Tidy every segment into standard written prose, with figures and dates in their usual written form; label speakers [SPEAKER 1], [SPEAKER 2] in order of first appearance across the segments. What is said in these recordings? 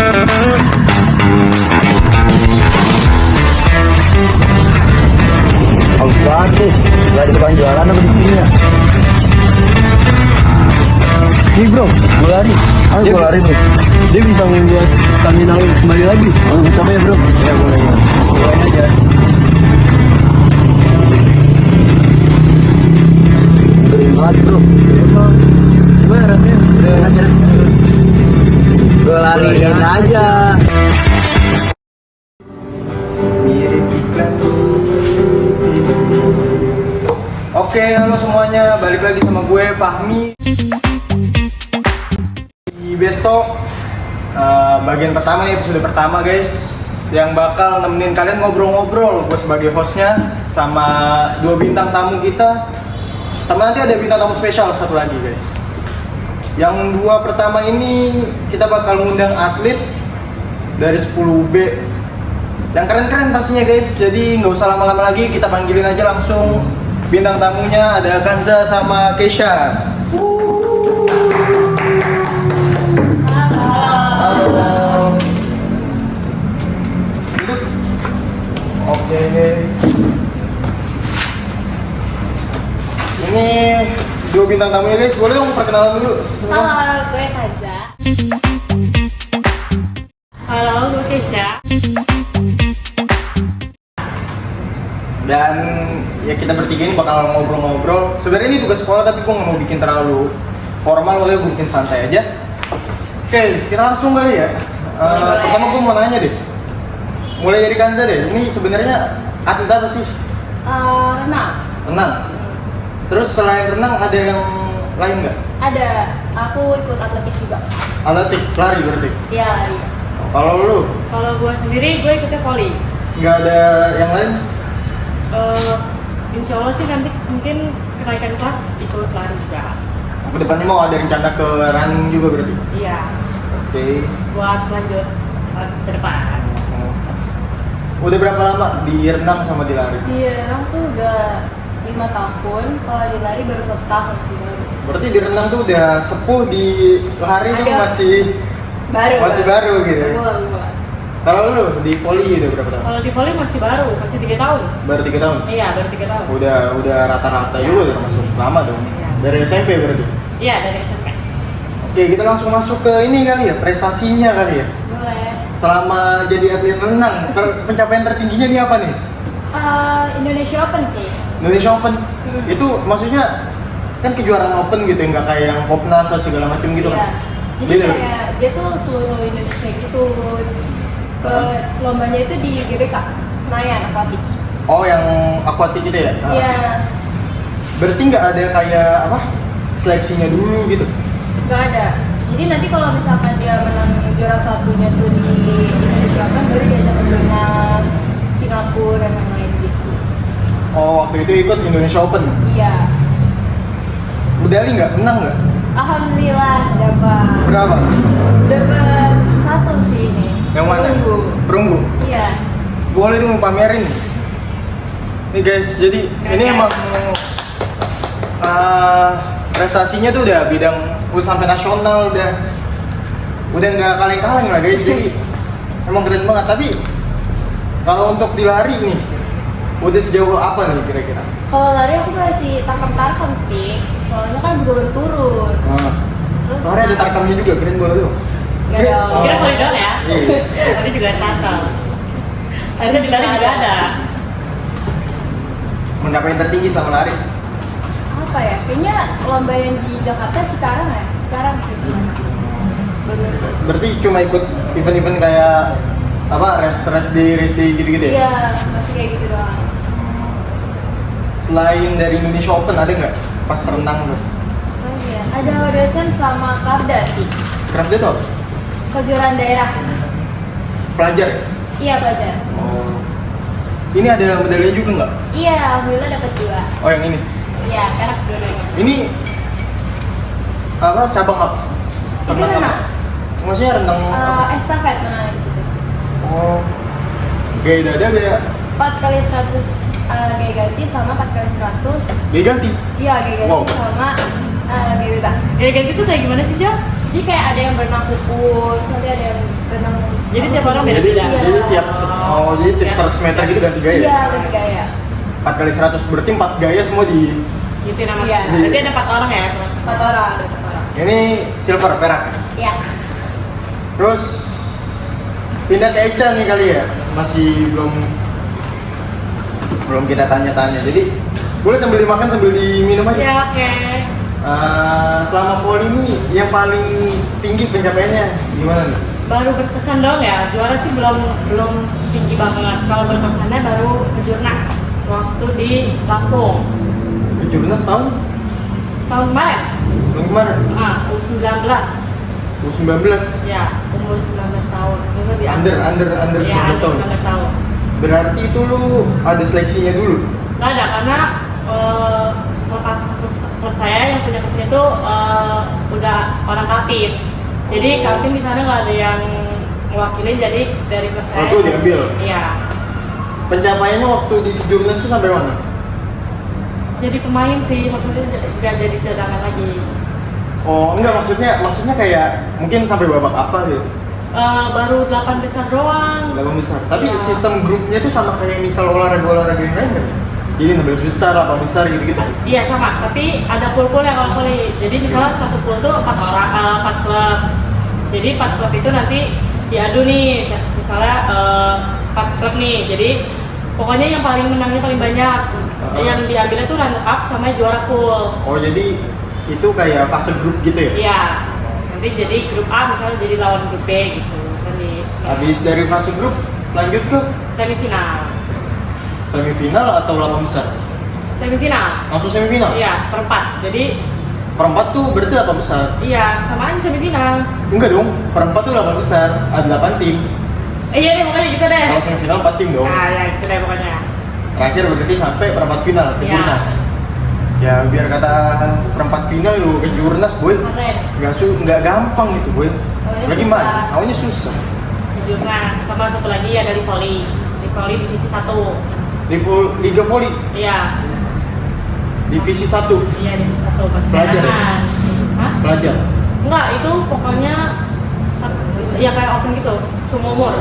[SPEAKER 1] Aus banget nih, gak ada tukang jualan apa di sini ya? Nih bro, gue lari.
[SPEAKER 2] Ayo gue lari nih.
[SPEAKER 1] Dia bisa membuat stamina lu kembali lagi.
[SPEAKER 2] Oh, coba ya bro.
[SPEAKER 1] Ya boleh ya. Cobain aja. Keren banget bro. Gimana rasanya? Udah aja. Gue lariin aja.
[SPEAKER 2] Mirip iklan. Oke, halo semuanya. Balik lagi sama gue Fahmi di Besto. Bagian pertama nih, episode pertama guys, yang bakal nemenin kalian ngobrol-ngobrol. Gue sebagai hostnya sama dua bintang tamu kita, sama nanti ada bintang tamu spesial satu lagi guys. Yang dua pertama ini kita bakal ngundang atlet dari 10B yang keren-keren pastinya guys. Jadi nggak usah lama-lama lagi, kita panggilin aja langsung bintang tamunya. Ada Kanza sama Keisha. Halo. Oke. Ini dua bintang tamunya guys. Boleh dong perkenalan dulu.
[SPEAKER 3] Halo, gue Kanza. Halo, gue Keisha.
[SPEAKER 2] Dan ya kita bertiga ini bakal ngobrol-ngobrol. Sebenarnya ini tugas sekolah tapi gue nggak mau bikin terlalu formal, makanya gue bikin santai aja. Oke, kita langsung kali ya. Pertama gue mau nanya deh. Mulai dari Kanza deh. Ini sebenarnya atlet apa sih?
[SPEAKER 3] Renang.
[SPEAKER 2] Renang. Terus selain renang ada yang lain nggak?
[SPEAKER 3] Ada, aku ikut atletik juga.
[SPEAKER 2] Atletik, lari berarti.
[SPEAKER 3] Iya, lari.
[SPEAKER 2] Kalau lu
[SPEAKER 4] Kalau gue sendiri, gue ikutnya volley.
[SPEAKER 2] nggak ada yang lain?
[SPEAKER 4] Insya Allah sih nanti mungkin kenaikan kelas ikut lari juga.
[SPEAKER 2] Kedepannya mau ada rencana ke running juga berarti?
[SPEAKER 4] Iya,
[SPEAKER 2] Oke.
[SPEAKER 4] buat lanjut ke depan.
[SPEAKER 2] Udah berapa lama di renang sama di lari?
[SPEAKER 3] Di renang tuh udah 5 tahun, kalau di lari baru 1 tahun sih baru.
[SPEAKER 2] Berarti di renang tuh udah sepuh, di lari tuh
[SPEAKER 3] Ada.
[SPEAKER 2] masih baru gitu.
[SPEAKER 3] Baru.
[SPEAKER 2] Kalau lu di volley udah berapa tahun?
[SPEAKER 4] Kalau di volley masih baru, masih 3 tahun.
[SPEAKER 2] Baru 3 tahun?
[SPEAKER 4] Iya, baru 3 tahun.
[SPEAKER 2] Udah rata-rata juga udah termasuk lama dong.
[SPEAKER 4] Iya.
[SPEAKER 2] Dari SMP berarti?
[SPEAKER 4] Iya, dari SMP.
[SPEAKER 2] Oke, kita langsung masuk ke ini kali ya, prestasinya kali ya.
[SPEAKER 3] Boleh.
[SPEAKER 2] Selama jadi atlet renang, pencapaian tertingginya nih apa nih?
[SPEAKER 3] Indonesia Open sih.
[SPEAKER 2] Indonesia Open? Itu maksudnya kan kejuaraan open gitu ya, nggak kayak yang Popnas atau segala macam gitu
[SPEAKER 3] Iya.
[SPEAKER 2] kan?
[SPEAKER 3] Jadi
[SPEAKER 2] Beda.
[SPEAKER 3] kayak dia tuh seluruh Indonesia gitu. Ke lombanya itu di GBK Senayan Aquatic.
[SPEAKER 2] Oh, yang akuatik gitu ya?
[SPEAKER 3] Iya.
[SPEAKER 2] Berarti nggak ada kayak apa seleksinya dulu gitu?
[SPEAKER 3] Nggak ada. Jadi nanti kalau misalkan dia menang juara satunya tuh di Indonesia Open, baru diajak ke Jurnas, Singapura dan lain-lain gitu.
[SPEAKER 2] Oh, waktu itu ikut Indonesia Open.
[SPEAKER 3] Iya.
[SPEAKER 2] Medali nggak? Menang nggak?
[SPEAKER 3] Alhamdulillah dapat.
[SPEAKER 2] Berapa?
[SPEAKER 3] Dapat 1 sih ini.
[SPEAKER 2] Yang mana?
[SPEAKER 3] Perunggu.
[SPEAKER 2] Perunggu.
[SPEAKER 3] Iya.
[SPEAKER 2] Boleh dong pamerin. Nih guys, jadi ini emang prestasinya tuh udah bidang sampai nasional, udah nggak kaleng-kaleng lah guys. Jadi emang keren banget. Tapi kalau untuk di lari nih, udah sejauh apa nih kira-kira?
[SPEAKER 3] Kalau lari aku masih tarkam-tarkam sih. Soalnya kan juga baru turun. Terus
[SPEAKER 2] Soalnya ada tarkamnya juga, keren banget tuh.
[SPEAKER 3] Nggak dong.
[SPEAKER 4] Kira volley doang ya?
[SPEAKER 2] Iya.
[SPEAKER 4] Tadi juga ada tackle. Tadi di lari juga ada.
[SPEAKER 2] Pencapaian tertinggi sama lari?
[SPEAKER 3] Apa ya? Kayaknya lomba yang di Jakarta sekarang ya? Sekarang sih. Baru.
[SPEAKER 2] Berarti cuma ikut event-event kayak apa, race day gitu-gitu ya?
[SPEAKER 3] Iya, masih kayak gitu doang.
[SPEAKER 2] Selain dari Indonesia Open ada nggak pas renang tuh?
[SPEAKER 3] Oh iya, ada audition sama Karda sih.
[SPEAKER 2] Craft day tuh apa?
[SPEAKER 3] Kejuaraan daerah.
[SPEAKER 2] Pelajar ya?
[SPEAKER 3] Iya, pelajar.
[SPEAKER 2] Oh. Ini ada medalinya juga nggak?
[SPEAKER 3] Iya, alhamdulillah dapat 2.
[SPEAKER 2] Oh, yang ini.
[SPEAKER 3] Iya, perak dua-duanya.
[SPEAKER 2] Ini apa, cabang apa?
[SPEAKER 3] Itu renang.
[SPEAKER 2] Maksudnya renang apa?
[SPEAKER 3] Estafet mana di situ.
[SPEAKER 2] Oh. Gaya dada gaya
[SPEAKER 3] 4 kali 100 gaya ganti sama 4 kali 100.
[SPEAKER 2] gaya ganti.
[SPEAKER 3] Iya, gaya ganti
[SPEAKER 2] Wow.
[SPEAKER 3] sama gaya bebas.
[SPEAKER 4] Gaya ganti itu kayak gimana sih, Jal?
[SPEAKER 3] Jadi kayak ada yang berenang pupus, nanti ada yang berenang
[SPEAKER 4] Jadi tiap orang
[SPEAKER 2] Jadi,
[SPEAKER 4] beda-beda.
[SPEAKER 3] Iya.
[SPEAKER 2] jadi tiap jadi tiap 100 meter gitu ganti gaya.
[SPEAKER 3] Iya, ganti gaya.
[SPEAKER 2] 4 kali 100 berarti 4 gaya semua di
[SPEAKER 4] Gitu nama.
[SPEAKER 3] Iya.
[SPEAKER 4] Berarti ada 4 orang ya.
[SPEAKER 3] 4 orang, ada 4 orang.
[SPEAKER 2] ini silver perak.
[SPEAKER 3] Iya.
[SPEAKER 2] Terus pindah ke Echa nih kali ya. Masih belum kita tanya-tanya. Jadi boleh sambil dimakan sambil diminum aja.
[SPEAKER 4] Ya oke.
[SPEAKER 2] Selama poli ini yang paling tinggi pencapaiannya gimana nih?
[SPEAKER 4] Baru berkesan dong ya. Juara sih belum tinggi banget. Kalau berkesannya baru ke Jurnas waktu di Lampung
[SPEAKER 2] Jurnas tahun
[SPEAKER 4] kemarin.
[SPEAKER 2] kemarin
[SPEAKER 4] U19.
[SPEAKER 2] U19
[SPEAKER 4] Ya, umur 19 tahun. Itu di
[SPEAKER 2] under
[SPEAKER 4] Ya,
[SPEAKER 2] 19 tahun.
[SPEAKER 4] 19 tahun.
[SPEAKER 2] Berarti itu lu ada seleksinya dulu.
[SPEAKER 4] Nggak ada karena klub saya yang punya klubnya itu udah orang Kaltim. Jadi Kaltim di sana nggak ada yang mewakili, jadi dari klub saya.
[SPEAKER 2] Lu diambil.
[SPEAKER 4] Iya.
[SPEAKER 2] Pencapaiannya waktu di Jurnas itu sampai mana?
[SPEAKER 4] Jadi pemain sih, maksudnya nggak jadi cadangan lagi.
[SPEAKER 2] Oh, enggak maksudnya kayak mungkin sampai babak apa gitu.
[SPEAKER 4] Baru 8 besar doang.
[SPEAKER 2] 8 besar. Tapi
[SPEAKER 4] Ya.
[SPEAKER 2] sistem grupnya tuh sama kayak misal olahraga yang lain kan? Jadi 16 besar, 8 besar gitu-gitu.
[SPEAKER 4] Iya sama, tapi ada pool-pool yang kalau volley. Jadi misalnya satu pool tuh 4 orang, 4 klub. Jadi 4 klub itu nanti diadu nih, misalnya 4 klub nih. Jadi pokoknya yang paling menangnya paling banyak. Yang diambilnya tuh runner up sama juara pool.
[SPEAKER 2] Oh, jadi itu kayak fase grup gitu ya?
[SPEAKER 4] Iya. Nanti jadi grup A misalnya jadi lawan grup B gitu. Nanti
[SPEAKER 2] Habis dari fase grup lanjut ke
[SPEAKER 4] semifinal.
[SPEAKER 2] semifinal atau 8 besar?
[SPEAKER 4] Semifinal.
[SPEAKER 2] Langsung semifinal?
[SPEAKER 4] Iya, perempat. Jadi
[SPEAKER 2] Perempat tuh berarti 8 besar?
[SPEAKER 4] iya, sama aja semifinal.
[SPEAKER 2] Enggak dong, perempat tuh 8 besar, ada 8 tim.
[SPEAKER 4] Iya deh, pokoknya gitu deh.
[SPEAKER 2] Kalau semifinal 4 tim dong.
[SPEAKER 4] Nah, ya itu deh pokoknya.
[SPEAKER 2] Terakhir berarti sampai perempat final ke
[SPEAKER 4] Iya.
[SPEAKER 2] Jurnas. Ya biar kata perempat final lu ke Jurnas, boy.
[SPEAKER 3] Keren.
[SPEAKER 2] Nggak gampang itu, boy.
[SPEAKER 3] Awalnya
[SPEAKER 2] Nggak gimana?
[SPEAKER 3] susah.
[SPEAKER 2] Awalnya susah.
[SPEAKER 4] Di Jurnas, sama satu lagi ada di volley. Di volley divisi 1.
[SPEAKER 2] Liga Voli
[SPEAKER 4] Iya,
[SPEAKER 2] divisi 1
[SPEAKER 4] iya divisi 1 pas
[SPEAKER 2] Pelajar ya?
[SPEAKER 4] cadangan. Hah?
[SPEAKER 2] pelajar.
[SPEAKER 4] Enggak, itu pokoknya ya kayak open gitu, semua umur.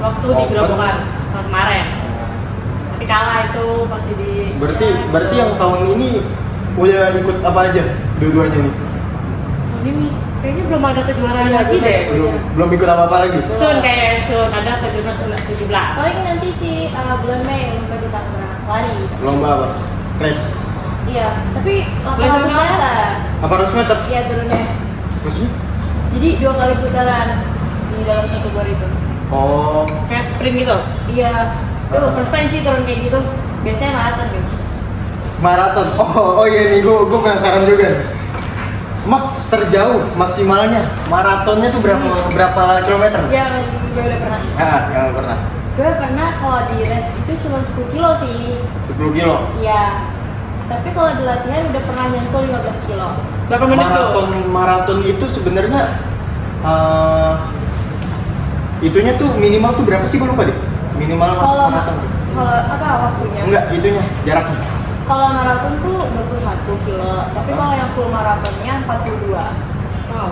[SPEAKER 4] Waktu di
[SPEAKER 2] Open?
[SPEAKER 4] Gerobokan tahun kemarin. Tapi kalah itu pasti di
[SPEAKER 2] Berarti yang tahun ini udah ikut apa aja dua-duanya nih?
[SPEAKER 4] tahun ini kayaknya belum ada kejuaraan
[SPEAKER 3] Iya,
[SPEAKER 4] lagi
[SPEAKER 3] belum
[SPEAKER 4] deh.
[SPEAKER 3] ada.
[SPEAKER 2] Belum ikut apa-apa lagi?
[SPEAKER 4] Sun kayak Sun ada kejuaraan Sun 17.
[SPEAKER 3] Paling nanti bulan Mei lomba di Tangerang lari.
[SPEAKER 2] Lomba apa? Race.
[SPEAKER 3] Iya, tapi
[SPEAKER 4] Boleh
[SPEAKER 3] 800
[SPEAKER 4] dong,
[SPEAKER 3] meter.
[SPEAKER 2] 800 meter?
[SPEAKER 3] Iya turunnya.
[SPEAKER 2] Maksudnya?
[SPEAKER 3] Jadi 2 kali putaran di dalam satu gor itu.
[SPEAKER 2] Oh,
[SPEAKER 4] Kayak sprint gitu.
[SPEAKER 3] Iya, tuh first time sih turun kayak gitu. Biasanya maraton guys.
[SPEAKER 2] maraton. Oh iya nih, gue penasaran juga. Max terjauh maksimalnya maratonnya tuh berapa kilometer?
[SPEAKER 3] Yang gue udah pernah.
[SPEAKER 2] Yang pernah.
[SPEAKER 3] Gue pernah kalau di race itu cuma 10 kilo sih.
[SPEAKER 2] 10 kilo.
[SPEAKER 3] Iya. Tapi kalau di latihan udah pernah nyentuh 15 kilo.
[SPEAKER 4] Berapa menit tuh?
[SPEAKER 2] Maraton itu sebenarnya itunya tuh minimal tuh berapa sih, gue lupa deh. Minimal masuk
[SPEAKER 3] Kalau
[SPEAKER 2] maraton.
[SPEAKER 3] kalau apa waktunya?
[SPEAKER 2] Enggak, itunya jaraknya.
[SPEAKER 3] Kalau maraton tuh 21 kilo, tapi kalau yang full maratonnya 42.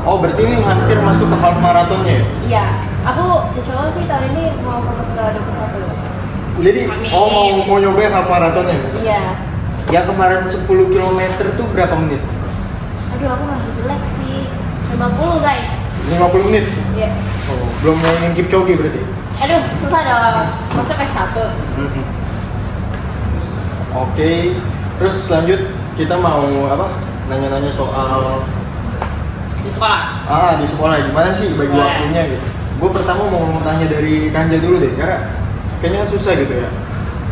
[SPEAKER 2] Oh, berarti ini hampir masuk ke half maratonnya ya?
[SPEAKER 3] Iya, aku insya Allah sih tahun ini mau fokus ke 21.
[SPEAKER 2] Jadi, mau nyobain half maratonnya?
[SPEAKER 3] Iya.
[SPEAKER 2] Yang kemarin 10 km tuh berapa menit?
[SPEAKER 3] Aduh, aku masih jelek sih. 50 guys.
[SPEAKER 2] 50 menit?
[SPEAKER 3] Iya.
[SPEAKER 2] Oh, belum mainin Kipchoge berarti?
[SPEAKER 3] Aduh, susah dong. Masa PS1.
[SPEAKER 2] Oke, terus lanjut kita mau apa? Nanya-nanya soal
[SPEAKER 4] Di sekolah.
[SPEAKER 2] di sekolah gimana sih bagi
[SPEAKER 4] Boleh.
[SPEAKER 2] waktunya gitu. Gue pertama mau tanya dari Kanja dulu deh, karena kayaknya kan susah gitu ya.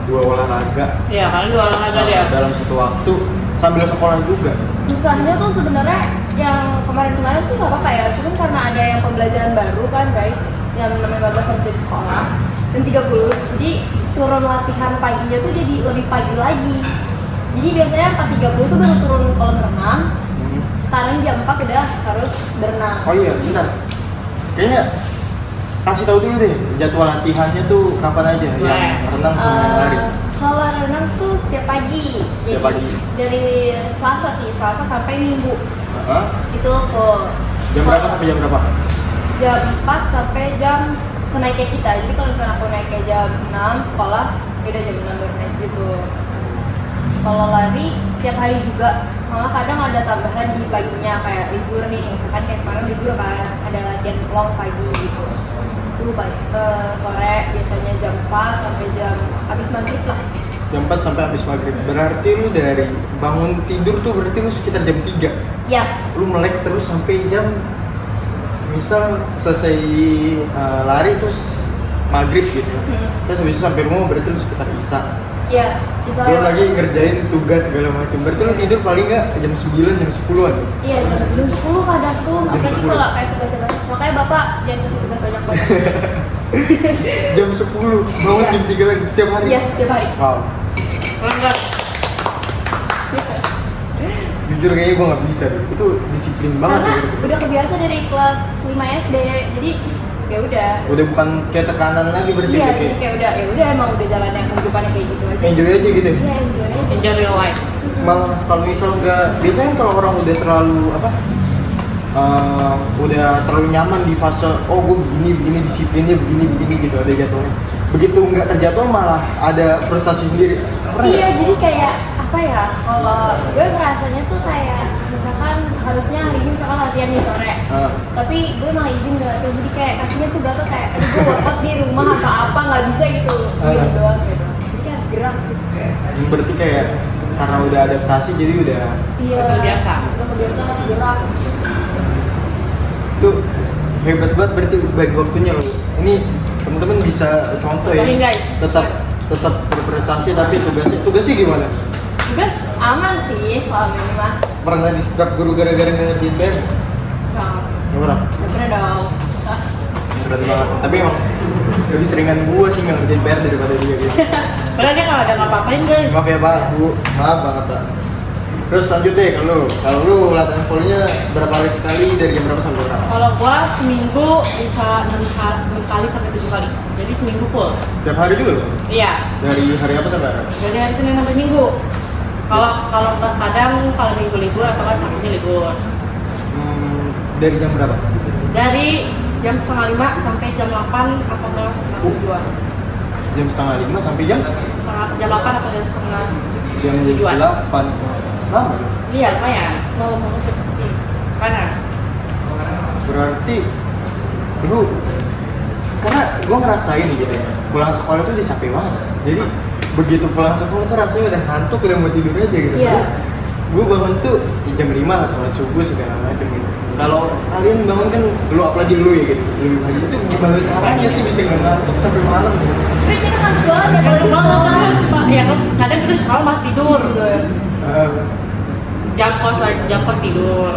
[SPEAKER 2] Dua olahraga
[SPEAKER 4] Iya, kalian dua olahraga deh.
[SPEAKER 2] dalam satu waktu sambil sekolah juga.
[SPEAKER 3] Susahnya tuh sebenarnya yang kemarin-kemarin sih nggak apa-apa ya. Cuman karena ada yang pembelajaran baru kan guys, yang namanya babak sampai di sekolah dan 30. Jadi turun latihan paginya tuh jadi lebih pagi lagi. Jadi biasanya 4.30 tuh baru turun kolam renang. Sekarang jam 4 udah harus berenang.
[SPEAKER 2] Oh iya, benar. Kayaknya kasih tahu dulu deh jadwal latihannya tuh kapan aja
[SPEAKER 4] Boleh.
[SPEAKER 2] yang renang sama yang lari.
[SPEAKER 3] Kalau renang tuh setiap pagi.
[SPEAKER 2] Setiap
[SPEAKER 3] Jadi,
[SPEAKER 2] pagi.
[SPEAKER 3] Dari Selasa sampai Minggu.
[SPEAKER 2] Hah?
[SPEAKER 3] Itu full.
[SPEAKER 2] Jam berapa sampai jam berapa?
[SPEAKER 3] jam 4 sampai jam senaiknya kita. Jadi kalau misalnya aku naiknya jam 6 sekolah, beda jam 6 baru naik gitu. Kalau lari setiap hari juga, malah kadang ada tambahan di paginya kayak libur nih, misalkan kayak kemarin libur kan, ada latihan long pagi gitu. Itu sore biasanya jam 4 sampai jam habis maghrib lah.
[SPEAKER 2] Jam 4 sampai habis maghrib. Berarti lu dari bangun tidur tuh berarti lu sekitar jam 3.
[SPEAKER 3] Iya.
[SPEAKER 2] Lu melek terus sampai jam misal selesai lari terus maghrib gitu. Terus habis itu sampai rumah berarti lu sekitar isya.
[SPEAKER 3] Iya,
[SPEAKER 2] Lu lagi ngerjain tugas segala macam. Berarti lu tidur paling nggak jam 9 jam 10-an.
[SPEAKER 3] Iya, jam 10 kadang tuh,
[SPEAKER 2] Jam
[SPEAKER 3] apalagi
[SPEAKER 2] 10.
[SPEAKER 3] kalau kayak tugasnya banyak. Makanya Bapak jangan kasih tugas banyak-banyak.
[SPEAKER 2] Jam 10 bangun
[SPEAKER 3] Iya.
[SPEAKER 2] jam 3 lagi setiap hari.
[SPEAKER 3] Iya, setiap hari.
[SPEAKER 2] Wow.
[SPEAKER 4] Melanggar.
[SPEAKER 2] Jujur kayaknya gue nggak bisa deh. Itu disiplin banget.
[SPEAKER 3] Karena
[SPEAKER 2] ya.
[SPEAKER 3] udah kebiasa dari kelas 5 SD. Jadi ya udah.
[SPEAKER 2] Udah bukan kayak tekanan lagi berarti.
[SPEAKER 3] Iya,
[SPEAKER 2] udah
[SPEAKER 3] jadi
[SPEAKER 2] kayak
[SPEAKER 3] kayak udah ya udah emang udah jalannya kehidupannya kayak gitu aja.
[SPEAKER 2] enjoy aja gitu.
[SPEAKER 3] Iya, enjoy aja.
[SPEAKER 4] Enjoy real life.
[SPEAKER 2] Malah kalau misal nggak, biasanya kalau orang udah terlalu apa, udah terlalu nyaman di fase oh gue begini disiplinnya begini gitu ada jatuhnya. Begitu nggak terjatuh malah ada frustasi sendiri. Pernah
[SPEAKER 3] Iya,
[SPEAKER 2] nggak?
[SPEAKER 3] jadi kayak apa ya? Kalau gue ngerasanya tuh kayak misalkan harusnya hari ini misalkan latihan di sore. Tapi gue malah izin gak latihan, jadi kayak kakinya tuh gatel kayak aduh gue workout di rumah atau apa nggak bisa gitu. Gitu doang gitu. Jadi kayak harus gerak gitu.
[SPEAKER 2] Berarti kayak karena udah adaptasi jadi udah
[SPEAKER 3] Iya.
[SPEAKER 4] Biasa.
[SPEAKER 3] Udah kebiasaan harus gerak.
[SPEAKER 2] tuh hebat banget berarti bagi waktunya lo. Ini teman-teman bisa contoh ya.
[SPEAKER 4] Cobain, guys.
[SPEAKER 2] Tetap berprestasi tapi tugasnya gimana?
[SPEAKER 3] Tugas aman sih selama ini mah.
[SPEAKER 2] Pernah di-strap guru gara-gara ngerjain PR? Nggak pernah?
[SPEAKER 3] Gak pernah dong.
[SPEAKER 2] Berat banget. Tapi emang lebih seringan gua sih yang ngerjain PR daripada dia gitu.
[SPEAKER 4] Padahal dia nggak ada ngapa-ngapain guys.
[SPEAKER 2] Maaf ya Pak, Bu. Maaf banget Pak. Terus lanjut deh kalau lu latihan volley-nya berapa hari sekali dari jam berapa sampai berapa?
[SPEAKER 4] Kalau gua seminggu bisa 6 kali sampai 7 kali. Jadi seminggu full.
[SPEAKER 2] Setiap hari juga loh?
[SPEAKER 4] Iya.
[SPEAKER 2] Dari hari apa sampai hari apa?
[SPEAKER 4] Dari hari Senin sampai Minggu. Kalau kadang kalau Minggu libur atau nggak Sabtunya libur.
[SPEAKER 2] Dari jam berapa?
[SPEAKER 4] Dari jam 4:30 sampai jam 8 atau jam setengah 7-an.
[SPEAKER 2] Jam 5:30 sampai jam?
[SPEAKER 4] Jam 8 atau jam setengah
[SPEAKER 2] Jam
[SPEAKER 4] 7-an.
[SPEAKER 2] 8. Lama ya?
[SPEAKER 4] Iya, lumayan.
[SPEAKER 3] Malam banget.
[SPEAKER 4] Panas.
[SPEAKER 2] Berarti lu karena gue ngerasain gitu ya, pulang sekolah tuh udah capek banget. Jadi begitu pulang sekolah tuh rasanya udah ngantuk, udah mau tidur aja gitu.
[SPEAKER 3] Iya.
[SPEAKER 2] Gue bangun tuh di jam 5 lah sholat subuh segala macam gitu. Kalau kalian bangun kan lu apalagi lu ya gitu, lebih pagi itu gimana caranya sih bisa nggak ngantuk sampai malam gitu?
[SPEAKER 3] Sebenernya kita kan banget ya kalau di
[SPEAKER 4] Banget
[SPEAKER 3] sekolah.
[SPEAKER 4] terus, Pak. Ya kan kadang kita sekolah malah tidur. Jam kos tidur.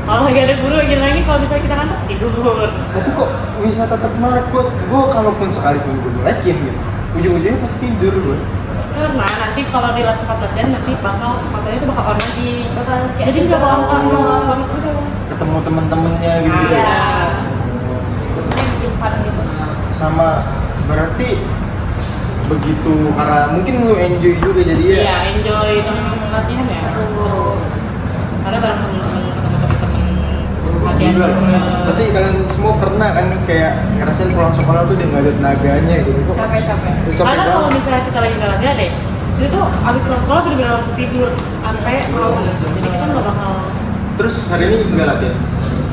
[SPEAKER 4] Kalau lagi ada guru lagi kalau misalnya kita ngantuk tidur.
[SPEAKER 2] Tapi kok bisa tetap melek? Gue kalaupun sekalipun gue melekin gitu, ujung-ujungnya pasti tidur gue.
[SPEAKER 4] Karena nanti kalau di tempat latihan nanti matanya itu bakal on lagi.
[SPEAKER 3] Bakal kayak
[SPEAKER 4] Jadi nggak bakal banget udah.
[SPEAKER 2] Ketemu temen-temennya gitu.
[SPEAKER 3] Iya. Itu bikin fun gitu.
[SPEAKER 2] Sama berarti begitu karena mungkin lu enjoy juga jadi ya.
[SPEAKER 4] Iya, enjoy latihan ya. Karena bareng temen-temen latihan.
[SPEAKER 2] Gila. Pasti kalian semua pernah kan kayak ngerasain pulang sekolah tuh udah nggak ada tenaganya gitu. Kok
[SPEAKER 3] Capek-capek.
[SPEAKER 2] capek
[SPEAKER 4] Karena kalau
[SPEAKER 2] banget.
[SPEAKER 4] misalnya kita lagi nggak latihan deh, itu tuh abis pulang sekolah bener-bener langsung tidur sampai malam. Jadi kita nggak bakal.
[SPEAKER 2] Terus hari ini nggak latihan?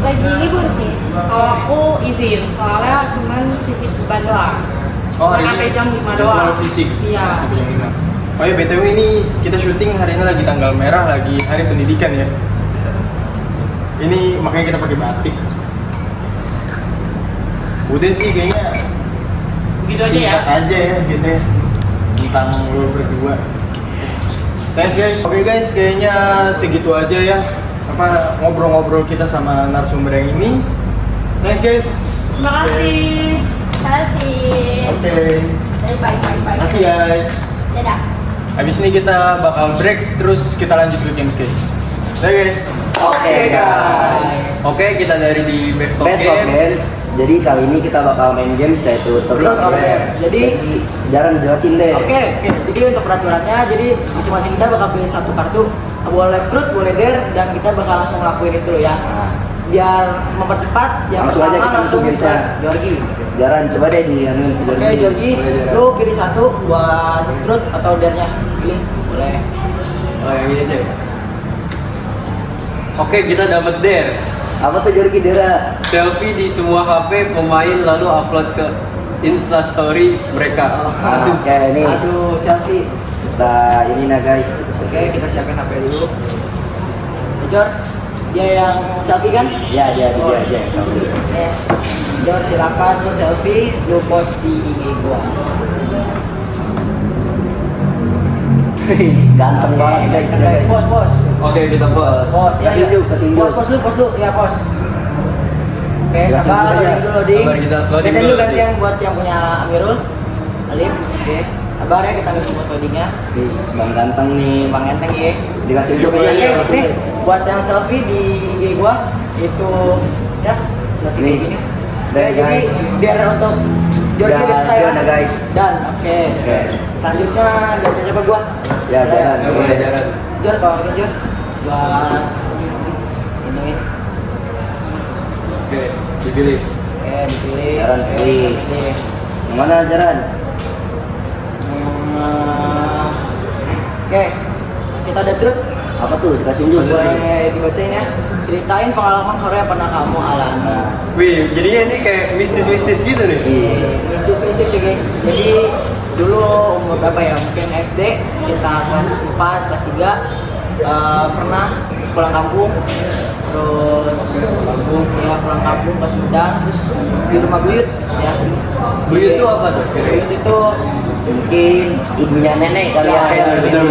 [SPEAKER 3] Lagi libur sih.
[SPEAKER 4] Kalau aku izin, soalnya cuman fisik beban doang.
[SPEAKER 2] Oh hari
[SPEAKER 4] Sampai
[SPEAKER 2] ini
[SPEAKER 4] jam 5
[SPEAKER 2] jadwal
[SPEAKER 4] doang.
[SPEAKER 2] fisik.
[SPEAKER 4] Iya.
[SPEAKER 2] Sampai jam 5. Oh ya BTW ini kita syuting hari ini lagi tanggal merah, lagi hari pendidikan ya. Ini makanya kita pakai batik. Udah sih kayaknya
[SPEAKER 4] Gitu aja ya.
[SPEAKER 2] singkat aja ya gitu ya tentang lo berdua. Thanks guys. Oke guys, kayaknya segitu aja ya apa ngobrol-ngobrol kita sama narasumber yang ini. Thanks guys.
[SPEAKER 4] Terima kasih.
[SPEAKER 3] Terima kasih.
[SPEAKER 2] Oke.
[SPEAKER 3] Bye.
[SPEAKER 2] Makasih guys.
[SPEAKER 3] Dadah.
[SPEAKER 2] Habis ini kita bakal break terus kita lanjut ke games guys. Dadah guys.
[SPEAKER 1] Oke guys.
[SPEAKER 5] Oke, kita dari di Best of
[SPEAKER 1] Best of
[SPEAKER 5] Game.
[SPEAKER 1] Games. Jadi kali ini kita bakal main games yaitu
[SPEAKER 5] Truth or Dare.
[SPEAKER 1] Jadi jarang jelasin deh.
[SPEAKER 5] Oke. Jadi untuk peraturannya, jadi masing-masing kita bakal pilih satu kartu. Boleh truth, boleh dare, dan kita bakal langsung ngelakuin itu ya.
[SPEAKER 1] Nah,
[SPEAKER 5] biar mempercepat yang
[SPEAKER 1] Langsung aja
[SPEAKER 5] pertama
[SPEAKER 1] kita
[SPEAKER 5] langsung
[SPEAKER 1] langsung
[SPEAKER 5] ke
[SPEAKER 1] bisa.
[SPEAKER 5] Jorgi.
[SPEAKER 1] Jaran coba deh di anu
[SPEAKER 5] Oke Jorgi, lu pilih satu buat truth atau dare-nya. Pilih, boleh.
[SPEAKER 6] Oh yang ini deh. Oke, kita dapat dare.
[SPEAKER 1] Apa tuh Jorgi Dera?
[SPEAKER 6] Selfie di semua HP pemain lalu upload ke Insta Story mereka.
[SPEAKER 1] Oke ini
[SPEAKER 5] Aduh, selfie.
[SPEAKER 1] kita ini nah guys.
[SPEAKER 5] Oke, kita siapin HP dulu. Jor, dia yang selfie kan?
[SPEAKER 1] Ya dia aja yang sama.
[SPEAKER 5] Yes. Jor, silakan lu selfie, lu post di IG gua.
[SPEAKER 1] Ganteng banget guys.
[SPEAKER 5] Guys, post.
[SPEAKER 6] Oke, kita post.
[SPEAKER 5] Post, ya,
[SPEAKER 1] Kasih
[SPEAKER 5] ya.
[SPEAKER 1] yuk, kasih yuk.
[SPEAKER 5] Post lu, ya post. Oke,
[SPEAKER 1] Kasih
[SPEAKER 5] sabar,
[SPEAKER 1] yuk aja.
[SPEAKER 5] loading dulu, loading.
[SPEAKER 6] Sabar, kita loading
[SPEAKER 5] Gantian
[SPEAKER 6] dulu,
[SPEAKER 5] dulu, gantian
[SPEAKER 6] loading.
[SPEAKER 5] buat yang punya Amirul. Alif, oke. Sabar ya, kita ngisi buat loadingnya.
[SPEAKER 1] Guys, bang ganteng nih.
[SPEAKER 5] Bang Enteng ya.
[SPEAKER 1] Dikasih yuk
[SPEAKER 5] Oke,
[SPEAKER 1] aja.
[SPEAKER 5] nih, buat yang selfie di IG gua itu ya selfie
[SPEAKER 1] Nih.
[SPEAKER 5] kayak gini.
[SPEAKER 1] Dan,
[SPEAKER 5] Oke, jadi
[SPEAKER 1] guys.
[SPEAKER 5] biar untuk Jorgi
[SPEAKER 1] Dan,
[SPEAKER 5] dan saya.
[SPEAKER 1] dan, guys.
[SPEAKER 5] Dan oke.
[SPEAKER 1] Oke.
[SPEAKER 5] Selanjutnya Jorgi siapa gua?
[SPEAKER 1] Ya, jalan.
[SPEAKER 6] Boleh jalan.
[SPEAKER 5] Jor, kalau ini Jor buat ini.
[SPEAKER 6] Oke, dipilih.
[SPEAKER 5] Oke, dipilih.
[SPEAKER 1] Jaran
[SPEAKER 5] Oke,
[SPEAKER 1] pilih.
[SPEAKER 5] pilih.
[SPEAKER 1] Mana jaran?
[SPEAKER 5] Oke, kita ada truth.
[SPEAKER 1] Apa tuh dikasih unjuk?
[SPEAKER 5] Boleh dibacain ya. Ceritain pengalaman horor yang pernah kamu alami.
[SPEAKER 6] Wih, jadinya ini kayak mistis-mistis gitu nih.
[SPEAKER 1] Iya.
[SPEAKER 5] Mistis ya guys. Jadi dulu umur berapa ya? Mungkin SD sekitar kelas 4, kelas 3 pernah pulang kampung. Terus pulang kampung pas Sumedang, terus di rumah buyut ya.
[SPEAKER 6] Buyut itu apa tuh?
[SPEAKER 5] Buyut itu
[SPEAKER 1] Mungkin ibunya nenek kali ya.
[SPEAKER 6] Ya, bener.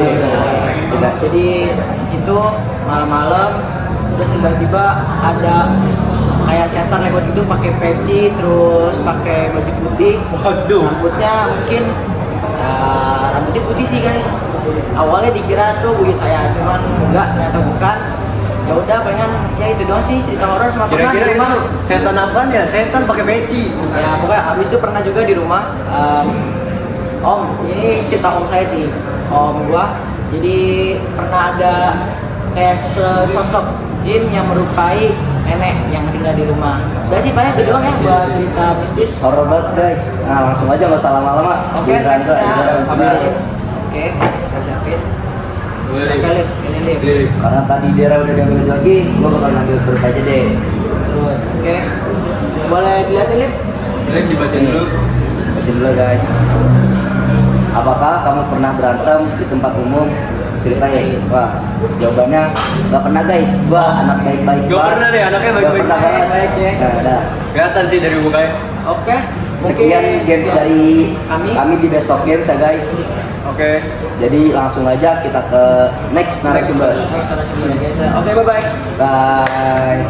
[SPEAKER 1] Tidak.
[SPEAKER 5] jadi di situ malam-malam terus tiba-tiba ada kayak setan lewat gitu pakai peci terus pakai baju putih.
[SPEAKER 6] Waduh.
[SPEAKER 5] Rambutnya mungkin ya, rambutnya putih sih guys. Awalnya dikira tuh buyut saya, cuman enggak, ternyata bukan. Ya udah palingan ya itu doang sih cerita horor sama pernah
[SPEAKER 6] Kira-kira
[SPEAKER 5] di rumah.
[SPEAKER 6] itu setan apaan ya? Setan pakai peci.
[SPEAKER 5] Ya pokoknya abis itu pernah juga di rumah. Om, ini cerita om saya sih, om gua. Jadi pernah ada kayak sosok jin yang merupai nenek yang tinggal di rumah. Udah sih paling itu doang ya buat cerita mistis.
[SPEAKER 1] Horor banget guys. Nah langsung aja nggak usah lama-lama.
[SPEAKER 5] Oke,
[SPEAKER 1] Giliran
[SPEAKER 5] next
[SPEAKER 1] gua,
[SPEAKER 5] ya.
[SPEAKER 1] giliran gua.
[SPEAKER 5] Oke, kita siapin.
[SPEAKER 6] Boleh.
[SPEAKER 5] Oke, Lip, ini Lip.
[SPEAKER 6] Pilih.
[SPEAKER 1] Karena tadi Dera udah diambil lagi, gua bakal ngambil terus aja deh.
[SPEAKER 5] Terus, oke. Boleh dilihatin Lip?
[SPEAKER 6] Boleh dibacain dulu.
[SPEAKER 1] Baca dulu guys. Apakah kamu pernah berantem di tempat umum? Ceritain. Wah, jawabannya nggak pernah guys. Gua anak baik-baik
[SPEAKER 6] Nggak pernah deh, anaknya
[SPEAKER 1] Nggak
[SPEAKER 6] baik-baik.
[SPEAKER 1] pernah banget.
[SPEAKER 5] Baik ya.
[SPEAKER 1] Nah, udah.
[SPEAKER 6] Kelihatan sih dari mukanya.
[SPEAKER 5] Oke.
[SPEAKER 1] Sekian games dari kami di Best of Games ya guys.
[SPEAKER 6] Oke.
[SPEAKER 1] Jadi langsung aja kita ke next narasumber.
[SPEAKER 5] Next narasumber ya, guys. Oke, bye-bye.
[SPEAKER 1] Bye.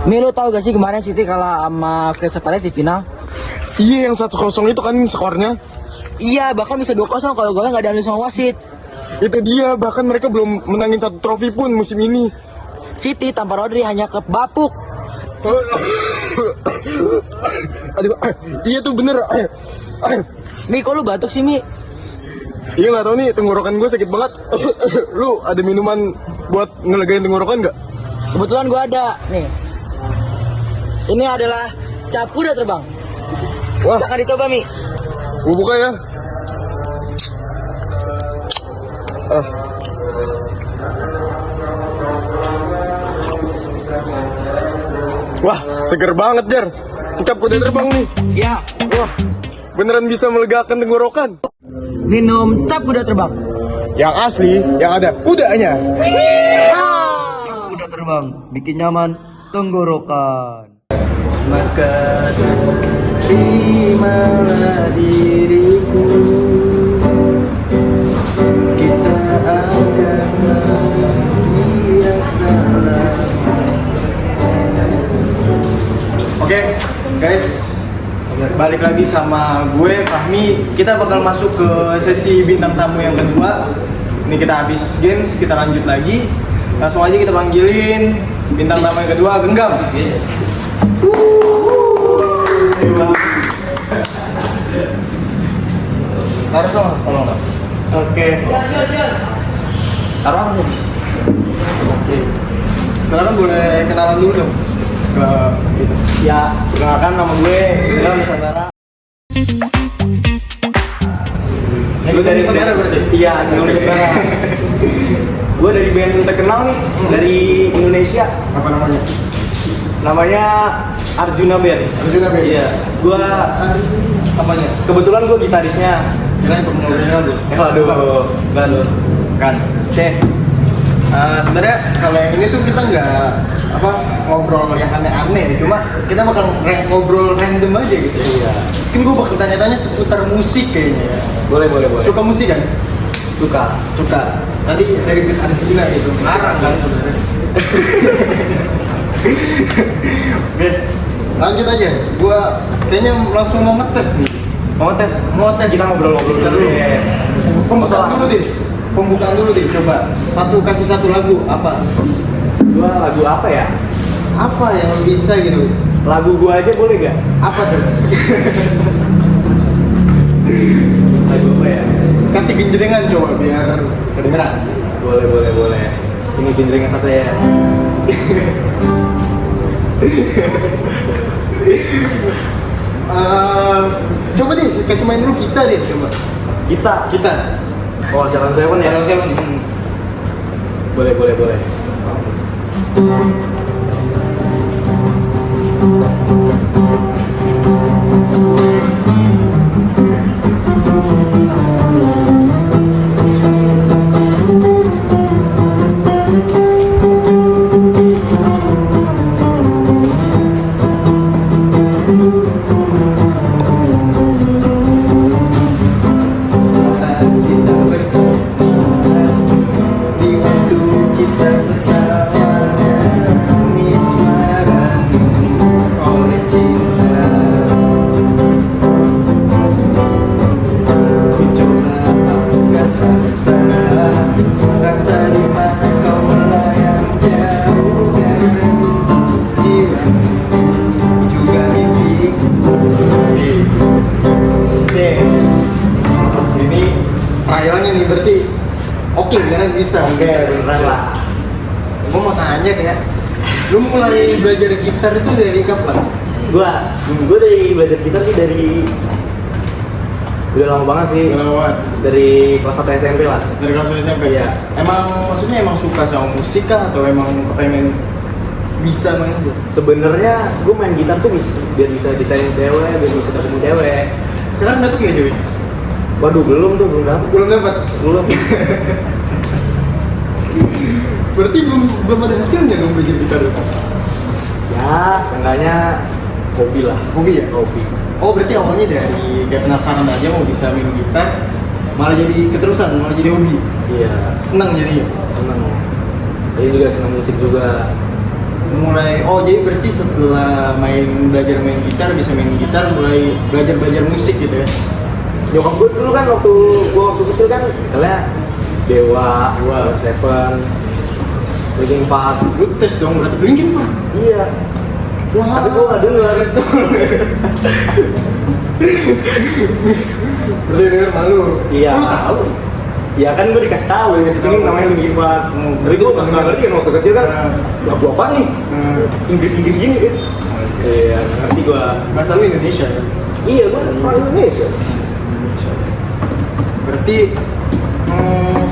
[SPEAKER 5] Mi, lu tau gak sih kemarin City kalah sama Crystal Palace di final?
[SPEAKER 2] Iya, yang 1-0 itu kan skornya.
[SPEAKER 5] Iya, bahkan bisa 2-0 kalau golnya nggak diambil sama wasit.
[SPEAKER 2] Itu dia, bahkan mereka belum menangin satu trofi pun musim ini.
[SPEAKER 5] City tanpa Rodri hanya ke bapuk.
[SPEAKER 2] Aduh, iya tuh bener.
[SPEAKER 5] Mi, kok lu batuk sih, Mi?
[SPEAKER 2] Iya nggak tahu nih, tenggorokan gue sakit banget. Lu ada minuman buat ngelegain tenggorokan nggak?
[SPEAKER 5] Kebetulan gua ada, nih. Ini adalah cap kuda terbang.
[SPEAKER 2] Wah,
[SPEAKER 5] Akan dicoba, Mi.
[SPEAKER 2] gue buka ya. Wah, seger banget, Jar. Cap kuda terbang nih.
[SPEAKER 5] Ya,
[SPEAKER 2] Wah, beneran bisa melegakan tenggorokan.
[SPEAKER 5] minum cap kuda terbang.
[SPEAKER 2] Yang asli, yang ada kudanya.
[SPEAKER 1] Udah terbang, bikin nyaman tenggorokan.
[SPEAKER 6] Maka terimalah diriku, kita akan biasa.
[SPEAKER 2] Oke, guys, balik lagi sama gue Fahmi. Kita bakal masuk ke sesi bintang tamu yang kedua. Ini kita habis games, kita lanjut lagi. Langsung aja kita panggilin bintang tamu yang kedua, Genggam. Taruh sama, tolong dong. Oke. Taruh apa habis? Oke. Silakan boleh kenalan dulu dong. ke gitu.
[SPEAKER 5] Ya,
[SPEAKER 2] Perkenalkan nama gue Indra Nusantara.
[SPEAKER 5] gue dari
[SPEAKER 2] Nusantara berarti?
[SPEAKER 5] Iya, dari Nusantara. Gue dari band terkenal nih, dari Indonesia.
[SPEAKER 2] Apa namanya?
[SPEAKER 5] Namanya Arjuna Band.
[SPEAKER 2] Arjuna Band?
[SPEAKER 5] Iya. Gue
[SPEAKER 2] Apanya?
[SPEAKER 5] kebetulan gue gitarisnya.
[SPEAKER 2] Kira untuk mengobrolnya dulu.
[SPEAKER 5] Waduh, enggak loh.
[SPEAKER 2] Kan. Oke. Sebenarnya kalau yang ini tuh kita nggak apa ngobrol yang aneh-aneh, cuma kita bakal ngobrol random aja gitu.
[SPEAKER 5] Iya.
[SPEAKER 2] Mungkin gue bakal tanya-tanya seputar musik kayaknya ya.
[SPEAKER 5] Boleh.
[SPEAKER 2] Suka musik kan?
[SPEAKER 5] Suka.
[SPEAKER 2] Nanti dari Arjuna gitu. Larang kan sebenarnya. Oke. Lanjut aja. Gua kayaknya langsung mau ngetes nih.
[SPEAKER 5] Mau tes? Kita ngobrol-ngobrol
[SPEAKER 2] Kita
[SPEAKER 5] dulu ya.
[SPEAKER 2] Pembukaan dulu deh, coba. Kasih satu lagu apa?
[SPEAKER 5] Gua lagu apa ya?
[SPEAKER 2] Apa yang lo bisa gitu?
[SPEAKER 5] Lagu gua aja boleh gak?
[SPEAKER 2] Apa tuh?
[SPEAKER 5] Lagu apa ya?
[SPEAKER 2] Kasih genjrengan coba biar kedengeran.
[SPEAKER 5] Boleh. Ini genrengan satu ya.
[SPEAKER 2] Coba deh, kasih main dulu kita deh coba. Kita.
[SPEAKER 5] Oh, Salon Seven ya?
[SPEAKER 2] Salon Seven.
[SPEAKER 5] Boleh.
[SPEAKER 2] Saat kita bersama di waktu kita pertama manis marahmu oleh cinta. Ku coba hapuskan rasa di mana kau melayang jauh dari jiwamu juga mimpiku. Oke. Ini trialnya nih berarti oke kan bisa.
[SPEAKER 5] Oke, beneran lah.
[SPEAKER 2] Gue mau tanya kayak lu mulai belajar gitar itu dari kapan?
[SPEAKER 5] Gua dari belajar gitar sih dari udah lama banget sih. Dari kelas 1 SMP lah.
[SPEAKER 2] Dari kelas SMP.
[SPEAKER 5] Iya.
[SPEAKER 2] Maksudnya emang suka sama musik kah atau emang pengen bisa main?
[SPEAKER 5] Sebenarnya gue main gitar tuh biar bisa ditanya cewek, biar bisa dapetin cewek.
[SPEAKER 2] Sekarang dapet nggak cewek?
[SPEAKER 5] Waduh, belum dapet.
[SPEAKER 2] Belum dapat.
[SPEAKER 5] Belum.
[SPEAKER 2] Berarti belum ada hasilnya dong belajar gitar.
[SPEAKER 5] Ya, seenggaknya hobi lah.
[SPEAKER 2] Hobi ya?
[SPEAKER 5] Hobi.
[SPEAKER 2] Oh berarti awalnya dari kayak penasaran aja mau bisa main gitar, malah jadi keterusan, malah jadi hobi.
[SPEAKER 5] Iya,
[SPEAKER 2] Senang jadinya.
[SPEAKER 5] seneng. Dia juga seneng musik juga.
[SPEAKER 2] Jadi berarti setelah belajar main gitar, bisa main gitar, mulai belajar musik gitu ya?
[SPEAKER 5] Nyokap gue dulu kan waktu kecil kan misalnya Dewa, Seven, Linkin Park.
[SPEAKER 2] Lu tes dong, berarti Linkin Park?
[SPEAKER 5] Iya.
[SPEAKER 2] Wah.
[SPEAKER 5] Tapi gue gak denger.
[SPEAKER 2] Berarti denger malu?
[SPEAKER 5] Iya.
[SPEAKER 2] Lu tahu?
[SPEAKER 5] Ya kan gue dikasih tahu ya, ini namanya Linkin Park. Tapi gue gak ngerti kan waktu kecil kan. Lagu apa nih? Inggris gini kan. Iya, ngerti gue.
[SPEAKER 2] Bahasa lu Indonesia ya?
[SPEAKER 5] Iya, gue orang Indonesia.
[SPEAKER 2] Berarti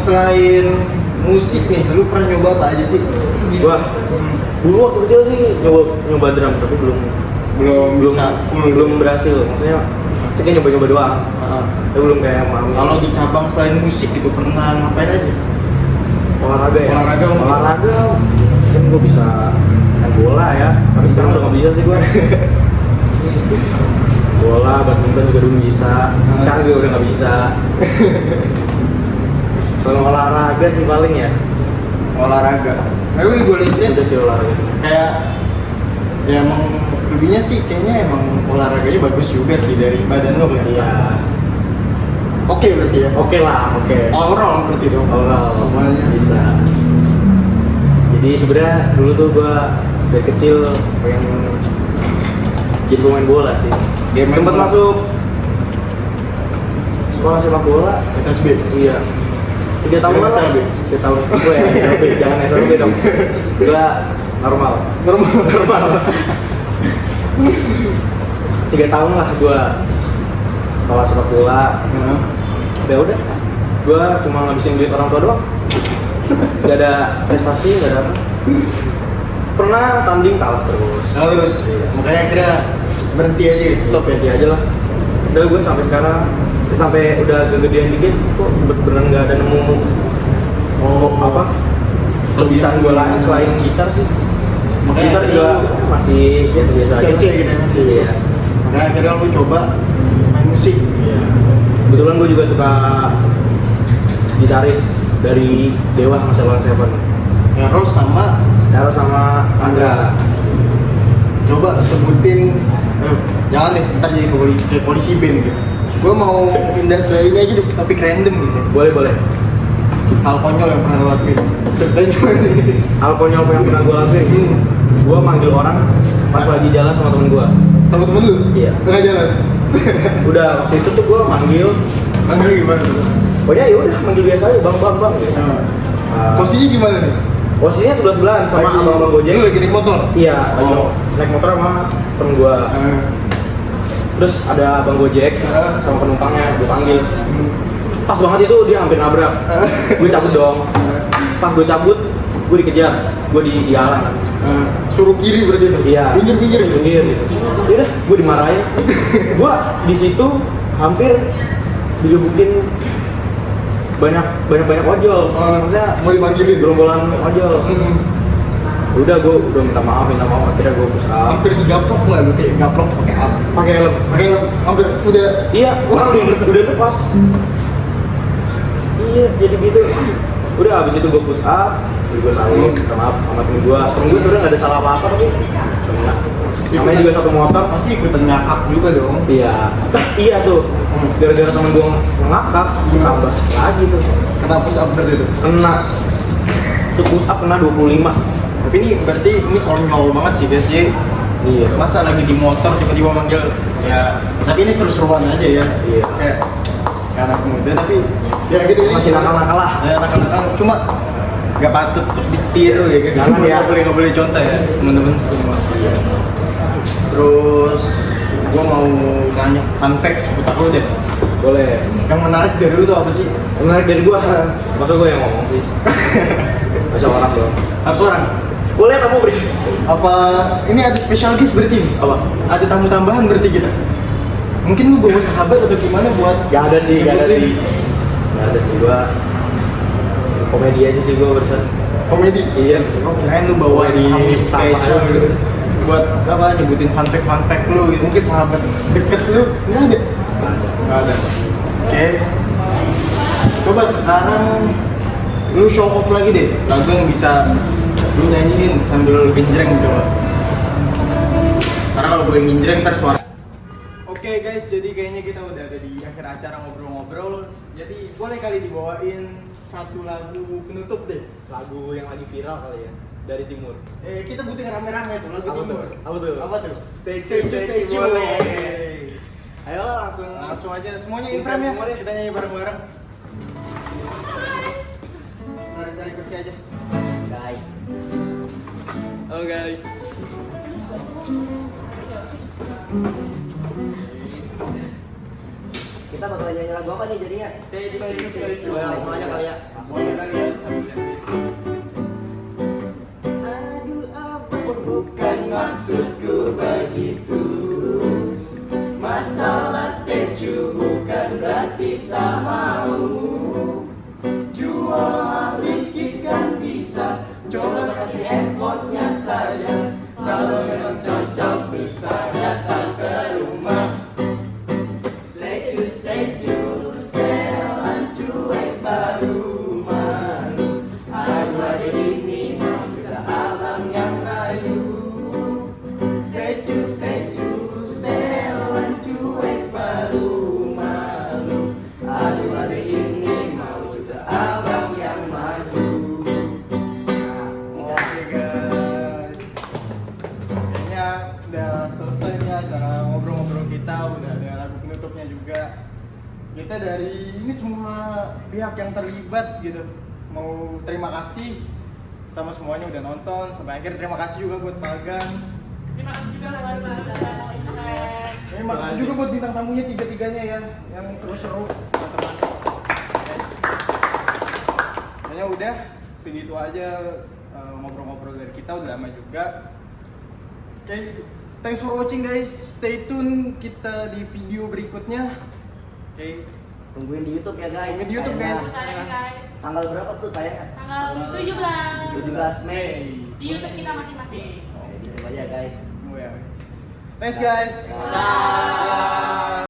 [SPEAKER 2] selain musik nih, lu pernah nyoba apa aja sih?
[SPEAKER 5] Gua dulu waktu kecil sih nyoba drum tapi belum berhasil. Maksudnya saya kayak nyoba doang. Tapi belum kayak mau.
[SPEAKER 2] Kalau di cabang selain musik itu pernah ngapain aja?
[SPEAKER 5] Olahraga ya.
[SPEAKER 2] Olahraga
[SPEAKER 5] kan gue bisa main bola ya. Tapi sekarang udah nggak bisa sih gue. Bola, badminton juga dulu bisa. Sekarang juga udah nggak bisa. Selain olahraga sih paling ya.
[SPEAKER 2] Olahraga. Tapi gue lihat
[SPEAKER 5] Udah sih olahraga.
[SPEAKER 2] kayak ya emang lebihnya sih kayaknya emang olahraganya bagus juga sih dari badan lo ya.
[SPEAKER 5] Iya.
[SPEAKER 2] Oke berarti ya.
[SPEAKER 5] Oke lah, oke.
[SPEAKER 2] All berarti dong.
[SPEAKER 5] Overall
[SPEAKER 2] semuanya
[SPEAKER 5] bisa. Jadi sebenarnya dulu tuh gua dari kecil pengen jadi pemain bola sih. Sempat masuk sekolah sepak bola
[SPEAKER 2] SSB.
[SPEAKER 5] Iya. 3 tahun lah.
[SPEAKER 2] SLB.
[SPEAKER 5] 3 tahun. Gue ya SLB, jangan SLB dong. Gua
[SPEAKER 7] Normal. 3 tahun lah gue sekolah sepak bola. Ya udah, gue cuma ngabisin duit orang tua doang. Gak ada prestasi, gak ada apa. Pernah tanding kalah terus.
[SPEAKER 2] Makanya akhirnya berhenti aja gitu.
[SPEAKER 7] Stop ya aja lah. Udah gue sampai sekarang, sampai udah kegedean dikit, kok beneran gak ada nemu apa kelebihan gue lain selain gitar sih.
[SPEAKER 2] Makanya
[SPEAKER 7] Gitar juga masih biasa aja.
[SPEAKER 2] Kece gitu ya masih.
[SPEAKER 7] Iya.
[SPEAKER 2] Makanya akhirnya lu coba main musik.
[SPEAKER 7] Iya. Kebetulan gue juga suka gitaris dari Dewa sama Salon Seven.
[SPEAKER 2] Eros sama
[SPEAKER 7] Eros sama Andra.
[SPEAKER 2] coba sebutin jangan deh ntar jadi kayak polisi band gitu. Gue mau pindah ke ini aja deh, topik random gitu.
[SPEAKER 7] Boleh.
[SPEAKER 2] Hal konyol yang pernah lo lakuin. Ceritain gimana sih?
[SPEAKER 7] Hal konyol apa yang pernah gue lakuin? Gue manggil orang pas lagi jalan sama temen gue.
[SPEAKER 2] Sama temen lu?
[SPEAKER 7] Iya.
[SPEAKER 2] Tengah jalan?
[SPEAKER 7] Udah waktu itu tuh gue manggil.
[SPEAKER 2] Manggil gimana tuh?
[SPEAKER 7] Pokoknya ya udah manggil biasa aja, bang gitu.
[SPEAKER 2] Posisinya gimana nih?
[SPEAKER 7] Posisinya sebelahan sama abang-abang Gojek.
[SPEAKER 2] Lu lagi naik motor?
[SPEAKER 7] Iya, lagi naik motor sama temen gue. Terus ada abang Gojek sama penumpangnya, gue panggil. Pas banget itu dia hampir nabrak. Gue cabut dong. Pas gue cabut, gue dikejar. Gue dihalang.
[SPEAKER 2] Suruh kiri berarti itu?
[SPEAKER 7] Iya.
[SPEAKER 2] Pinggir
[SPEAKER 7] Gitu. Yaudah, gue dimarahin. Gue di situ hampir digebukin banyak ojol. Maksudnya
[SPEAKER 2] mau dipanggilin?
[SPEAKER 7] gerombolan ojol. Udah gue minta maaf akhirnya gue push up.
[SPEAKER 2] Hampir digaplok nggak lu? Kayak gaplok pakai apa?
[SPEAKER 7] Pakai helm.
[SPEAKER 2] Hampir udah.
[SPEAKER 7] Iya, orang udah lepas. Iya, jadi gitu. Udah habis itu gue push up, gue saling minta maaf sama temen gue sebenarnya nggak ada salah apa-apa tapi namanya juga satu motor.
[SPEAKER 2] Pasti ikutan ngakak juga dong.
[SPEAKER 7] Iya tuh, gara-gara temen gue ngakak, tambah lagi tuh.
[SPEAKER 2] Kena push up berarti itu?
[SPEAKER 7] Kena, tuh push up kena 25.
[SPEAKER 2] Tapi ini berarti ini konyol banget sih guys ya.
[SPEAKER 7] Iya.
[SPEAKER 2] Masa lagi di motor tiba-tiba manggil ya. Tapi ini seru-seruan aja ya.
[SPEAKER 7] Iya.
[SPEAKER 2] Kayak anak muda tapi ya gitu ini
[SPEAKER 7] Masih nakal-nakal lah.
[SPEAKER 2] Ya nakal-nakal cuma nggak patut untuk ditiru ya guys.
[SPEAKER 7] Jangan ya.
[SPEAKER 2] Nggak boleh contoh ya teman-teman semua. Terus gua mau nanya fun fact seputar lu deh.
[SPEAKER 7] Boleh.
[SPEAKER 2] Yang menarik dari lu tuh apa sih?
[SPEAKER 7] Menarik dari gua, masa gua yang ngomong sih? Masa orang dong.
[SPEAKER 2] Harus orang.
[SPEAKER 7] Boleh kamu beri.
[SPEAKER 2] Apa ini ada special guest berarti?
[SPEAKER 7] Apa?
[SPEAKER 2] Ada tamu tambahan berarti kita? Mungkin lu bawa sahabat atau gimana buat?
[SPEAKER 7] Gak ada sih
[SPEAKER 2] nyebutin?
[SPEAKER 7] Gak ada sih gua. Komedi aja sih gua barusan.
[SPEAKER 2] Komedi?
[SPEAKER 7] Iya.
[SPEAKER 2] Oh kirain lu bawa
[SPEAKER 7] Komedi
[SPEAKER 2] tamu
[SPEAKER 7] sama
[SPEAKER 2] special
[SPEAKER 7] aja.
[SPEAKER 2] gitu. Buat apa nyebutin fun fact lu gitu. Mungkin sahabat deket lu nggak ada? Nggak ada. Oke. Coba sekarang lu show off lagi deh lagu yang bisa lu nyanyiin sambil lu genjreng coba. Karena kalau gue yang genjreng ntar suara. Oke guys, jadi kayaknya kita udah ada di akhir acara ngobrol-ngobrol. Jadi boleh kali dibawain satu lagu penutup deh.
[SPEAKER 7] Lagu yang lagi viral kali ya, dari timur.
[SPEAKER 2] Kita butuh yang rame-rame tuh lagu
[SPEAKER 7] Apa
[SPEAKER 2] timur.
[SPEAKER 7] tuh? Apa tuh?
[SPEAKER 2] Apa tuh?
[SPEAKER 7] Stay
[SPEAKER 2] Stay
[SPEAKER 7] Tune,
[SPEAKER 2] boleh.
[SPEAKER 7] Ayo
[SPEAKER 2] Langsung aja semuanya in frame ya. Kita nyanyi bareng-bareng. Tarik kursi aja.
[SPEAKER 1] Guys,
[SPEAKER 6] Halo guys.
[SPEAKER 1] kita bakal nyanyi lagu apa nih jadinya?
[SPEAKER 2] Stay tune.
[SPEAKER 7] Langsung aja kali ya.
[SPEAKER 2] Langsung aja kali ya.
[SPEAKER 1] Bukan maksudku begitu. Masalah statue bukan berarti tak mau. Jual mahal kan bisa. Coba kasih effortnya saja. Kalau memang cocok bisa datang ke rumah. Statue, setelan cuek baru malu. Aduh ada ini mau juga abang yang rayu. Statue, setelan cuek baru malu. Aduh ada ini mau juga abang yang maju.
[SPEAKER 2] Oke guys. Kayaknya udah selesai nih acara ngobrol-ngobrol kita. Udah ada lagu penutupnya juga. Kita dari ini semua pihak yang terlibat gitu mau terima kasih sama semuanya udah nonton sampai akhir. Terima kasih juga buat Bagan.
[SPEAKER 4] Terima kasih juga buat Bagan.
[SPEAKER 2] Terima kasih juga buat bintang tamunya tiga-tiganya ya, yang seru-seru teman-teman. Kayaknya udah segitu aja ngobrol-ngobrol dari kita, udah lama juga. Oke, thanks for watching guys. Stay tune kita di video berikutnya. Oke,
[SPEAKER 1] Tungguin di YouTube ya guys.
[SPEAKER 2] Tungguin di YouTube, guys.
[SPEAKER 4] Sayang guys.
[SPEAKER 1] Tanggal berapa tuh tayangnya?
[SPEAKER 4] Tanggal 17
[SPEAKER 1] 17 Mei.
[SPEAKER 4] di YouTube kita masing-masing.
[SPEAKER 1] Oke, gitu aja guys.
[SPEAKER 2] Thanks guys. Bye.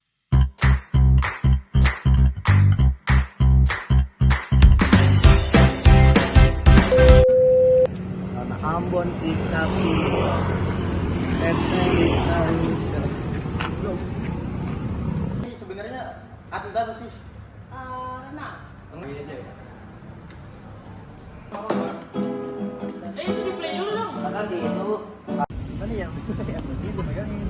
[SPEAKER 1] Ambon pizza pizza.
[SPEAKER 2] Ini sebenarnya atlet apa sih?
[SPEAKER 3] Renang.
[SPEAKER 4] Itu di play dulu dong.
[SPEAKER 1] Karena di itu
[SPEAKER 2] Mana yang ini gue megangin.